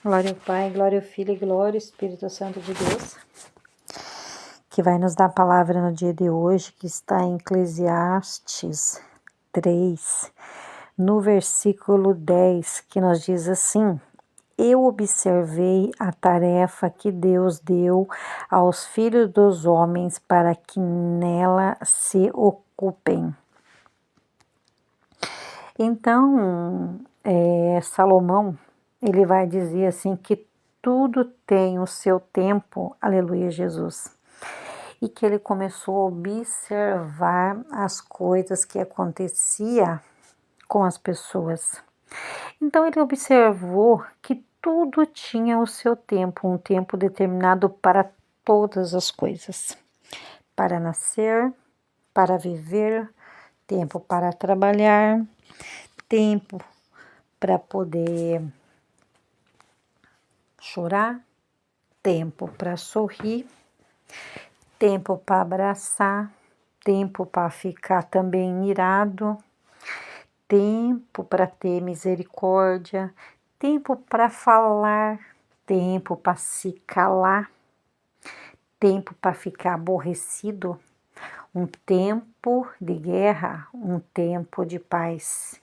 Glória ao Pai, glória ao Filho e glória ao Espírito Santo de Deus, que vai nos dar a palavra no dia de hoje, que está em Eclesiastes 3, no versículo 10, que nos diz assim: Eu observei a tarefa que Deus deu aos filhos dos homens para que nela se ocupem. Então, Salomão, ele vai dizer assim que tudo tem o seu tempo, aleluia Jesus, e que ele começou a observar as coisas que acontecia com as pessoas. Então ele observou que tudo tinha o seu tempo, um tempo determinado para todas as coisas, para nascer, para viver, tempo para trabalhar, tempo para poder chorar, tempo para sorrir, tempo para abraçar, tempo para ficar também irado, tempo para ter misericórdia, tempo para falar, tempo para se calar, tempo para ficar aborrecido, um tempo de guerra, um tempo de paz.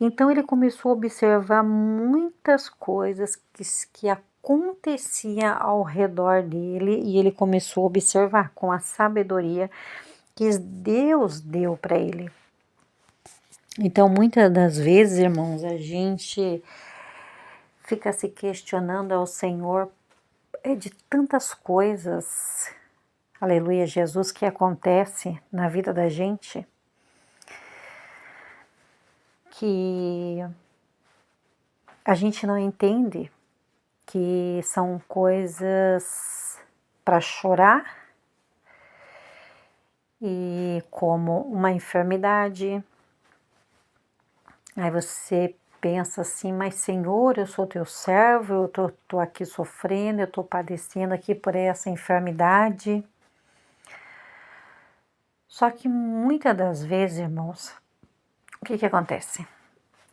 Então ele começou a observar muitas coisas que acontecia ao redor dele e ele começou a observar com a sabedoria que Deus deu para ele. Então, muitas das vezes, irmãos, a gente fica se questionando ao Senhor de tantas coisas, aleluia, Jesus, que acontece na vida da gente, que a gente não entende que são coisas para chorar, e como uma enfermidade. Aí você pensa assim, mas Senhor, eu sou teu servo, eu tô aqui sofrendo, eu tô padecendo aqui por essa enfermidade. Só que muitas das vezes, irmãos, o que acontece?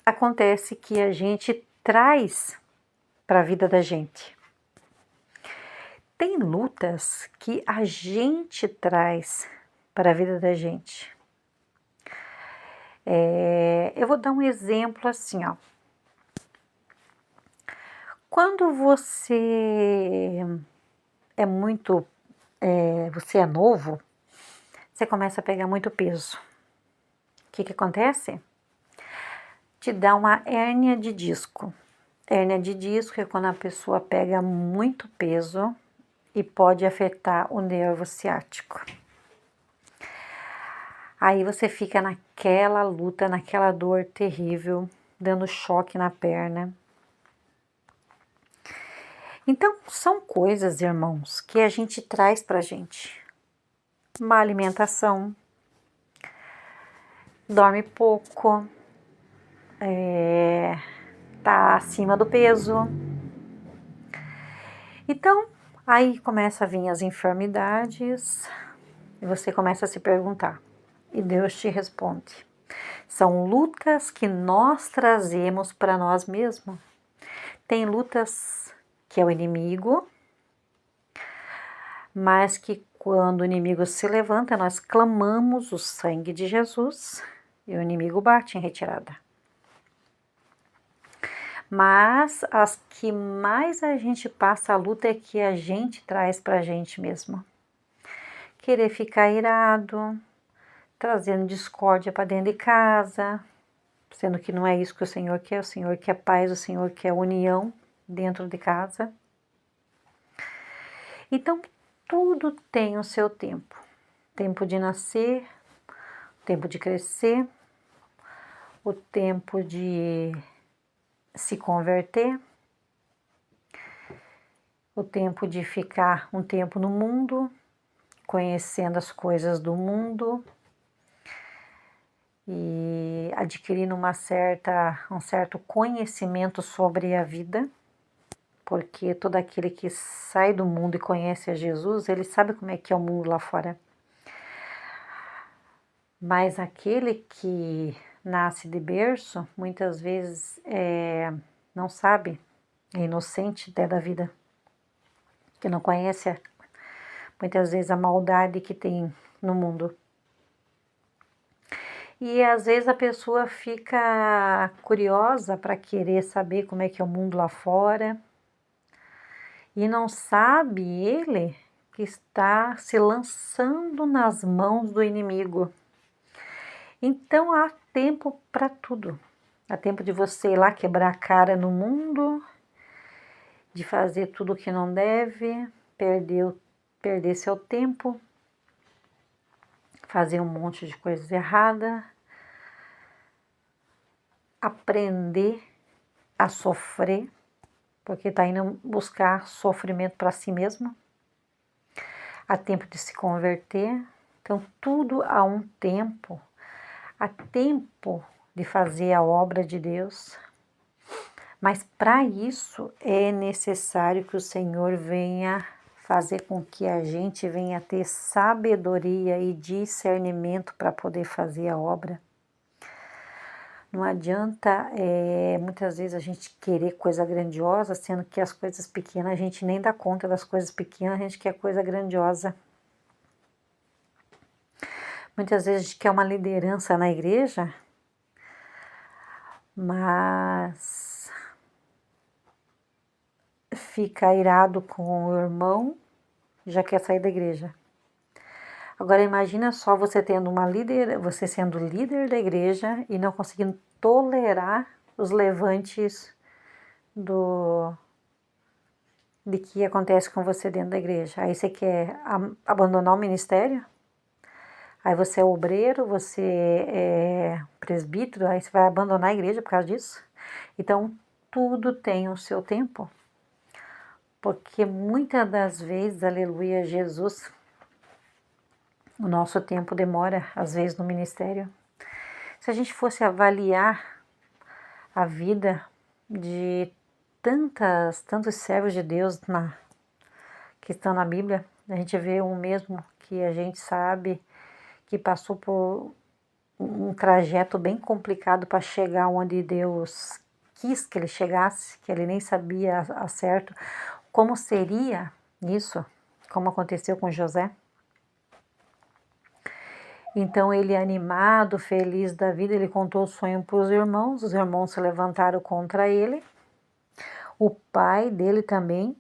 Acontece que a gente traz para a vida da gente. Tem lutas que a gente traz para a vida da gente. Eu vou dar um exemplo assim, ó. Quando você você é novo, você começa a pegar muito peso. O que acontece? Te dá uma hérnia de disco. Hérnia de disco é quando a pessoa pega muito peso e pode afetar o nervo ciático. Aí você fica naquela luta, naquela dor terrível, dando choque na perna. Então, são coisas, irmãos, que a gente traz pra gente. Má alimentação, dorme pouco, tá acima do peso. Então, aí começa a vir as enfermidades e você começa a se perguntar. E Deus te responde. São lutas que nós trazemos para nós mesmos. Tem lutas que é o inimigo, mas que quando o inimigo se levanta, nós clamamos o sangue de Jesus e o inimigo bate em retirada. Mas as que mais a gente passa a luta é que a gente traz para a gente mesmo. Querer ficar irado, trazendo discórdia para dentro de casa, sendo que não é isso que o Senhor quer paz, o Senhor quer união dentro de casa. Então, tudo tem o seu tempo. Tempo de nascer, tempo de crescer, o tempo de se converter, o tempo de ficar um tempo no mundo, conhecendo as coisas do mundo e adquirindo um certo conhecimento sobre a vida, porque todo aquele que sai do mundo e conhece a Jesus, ele sabe como é que é o mundo lá fora. Mas aquele que nasce de berço, muitas vezes não sabe é inocente até da vida, que não conhece muitas vezes a maldade que tem no mundo. E às vezes a pessoa fica curiosa para querer saber como é que é o mundo lá fora e não sabe ele que está se lançando nas mãos do inimigo. Então há tempo para tudo. Há tempo de você ir lá quebrar a cara no mundo, de fazer tudo o que não deve, perder seu tempo, fazer um monte de coisas erradas, aprender a sofrer, porque está indo buscar sofrimento para si mesmo. Há tempo de se converter. Então, tudo há um tempo. Há tempo de fazer a obra de Deus. Mas para isso é necessário que o Senhor venha fazer com que a gente venha ter sabedoria e discernimento para poder fazer a obra. Não adianta muitas vezes a gente querer coisa grandiosa, sendo que as coisas pequenas a gente nem dá conta das coisas pequenas, a gente quer coisa grandiosa. Muitas vezes a gente quer uma liderança na igreja, mas fica irado com o irmão, já quer sair da igreja. Agora imagina só você você sendo líder da igreja e não conseguindo tolerar os levantes de que acontece com você dentro da igreja. Aí você quer abandonar o ministério? Aí você é obreiro, você é presbítero, aí você vai abandonar a igreja por causa disso? Então, tudo tem o seu tempo. Porque muitas das vezes, aleluia, Jesus, o nosso tempo demora, às vezes, no ministério. Se a gente fosse avaliar a vida de tantos servos de Deus que estão na Bíblia, a gente vê um mesmo que a gente sabe que passou por um trajeto bem complicado para chegar onde Deus quis que ele chegasse, que ele nem sabia a certo como seria isso, como aconteceu com José. Então ele, animado, feliz da vida, ele contou o sonho para os irmãos se levantaram contra ele. O pai dele também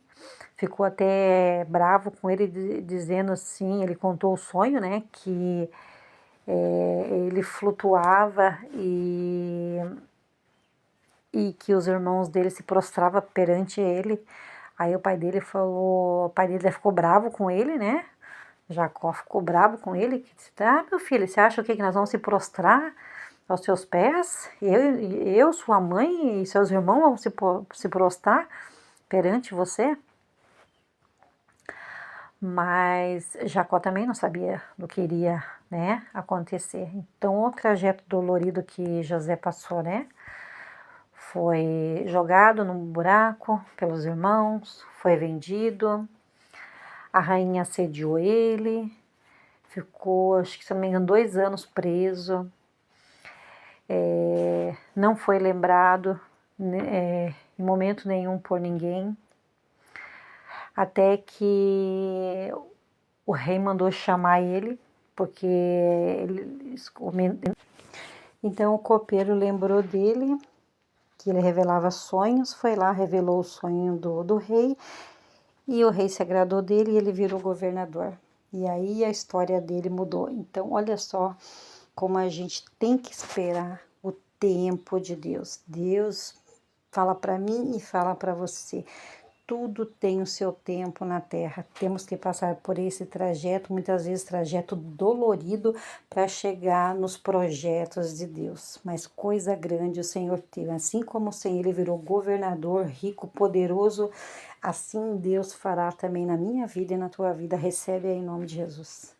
ficou até bravo com ele, dizendo assim, ele contou o sonho, né, que ele flutuava e que os irmãos dele se prostravam perante ele. Aí o pai dele ficou bravo com ele, né? Jacó ficou bravo com ele, que disse, meu filho, você acha que nós vamos se prostrar aos seus pés? Eu, sua mãe e seus irmãos vão se prostrar perante você? Mas Jacó também não sabia do que iria, né, acontecer. Então o trajeto dolorido que José passou, né? Foi jogado num buraco pelos irmãos, foi vendido, a rainha assediou ele, ficou, acho que se não me engano, 2 anos preso, não foi lembrado em momento nenhum por ninguém, até que o rei mandou chamar ele, porque então o copeiro lembrou dele, que ele revelava sonhos, foi lá, revelou o sonho do rei, e o rei se agradou dele e ele virou governador. E aí a história dele mudou. Então, olha só como a gente tem que esperar o tempo de Deus. Deus fala para mim e fala para você. Tudo tem o seu tempo na terra. Temos que passar por esse trajeto, muitas vezes trajeto dolorido, para chegar nos projetos de Deus. Mas coisa grande o Senhor teve. Assim como o Senhor ele virou governador, rico, poderoso, assim Deus fará também na minha vida e na tua vida. Recebe aí em nome de Jesus.